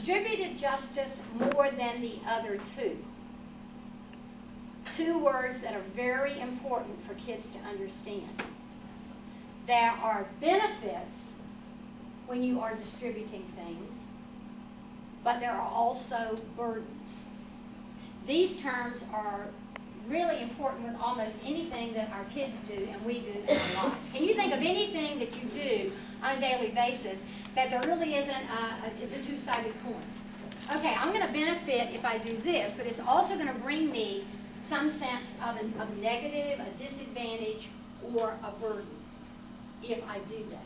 Distributive justice more than the other two. Two words that are very important for kids to understand. There are benefits when you are distributing things, but there are also burdens. These terms are really important with almost anything that our kids do and we do in our lives. Can you think of anything that you do on a daily basis that there really isn't is a two-sided coin? Okay, I'm going to benefit if I do this, but it's also going to bring me some sense of a negative, a disadvantage, or a burden if I do that.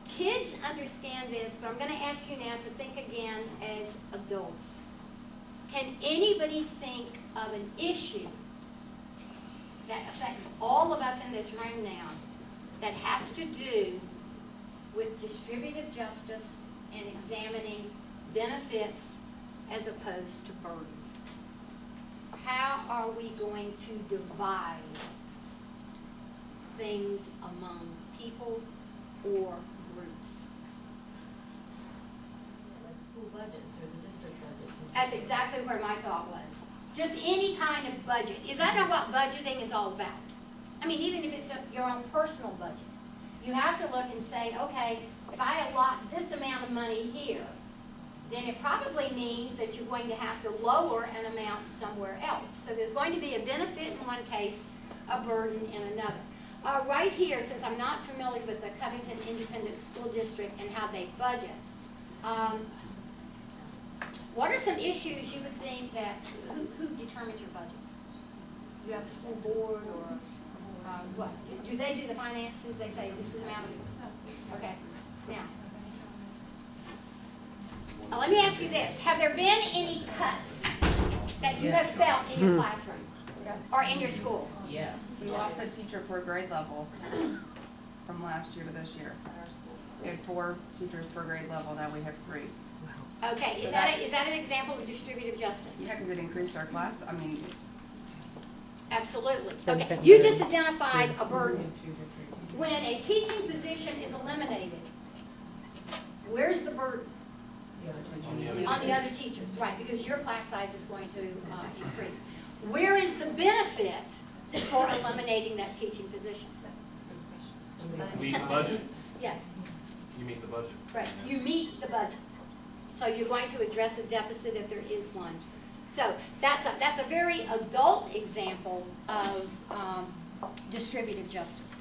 Kids understand this, but I'm going to ask you now to think again as adults. Can anybody think of an issue that affects all of us in this room now that has to do with distributive justice and examining benefits as opposed to burdens? How are we going to divide things among people or groups? Like school budgets or the district budgets. That's exactly where my thought was. Just any kind of budget. Is that not what budgeting is all about? I mean, even if it's your own personal budget, you have to look and say, okay, if I allot this amount of money here, then it probably means that you're going to have to lower an amount somewhere else. So there's going to be a benefit in one case, a burden in another. Right here, since I'm not familiar with the Covington Independent School District and how they budget, what are some issues you would think that, who determines your budget? You have a school board or what? Do they do the finances? They say this is the amount of, okay. Now, let me ask you this. Have there been any cuts that you have felt in your classroom or in your school? Yes. We lost a teacher per grade level from last year to this year. We had 4 teachers per grade level, now we have 3. Okay, So is that an example of distributive justice? Yeah, because it increased our class. I mean, absolutely. Okay, you just identified a burden. When a teaching position is eliminated, where's the burden? On the other teachers, right, because your class size is going to increase. Where is the benefit for eliminating that teaching position? Meet the budget? Yeah. You meet the budget. Right, you meet the budget. So you're going to address a deficit if there is one. So that's a very adult example of distributive justice.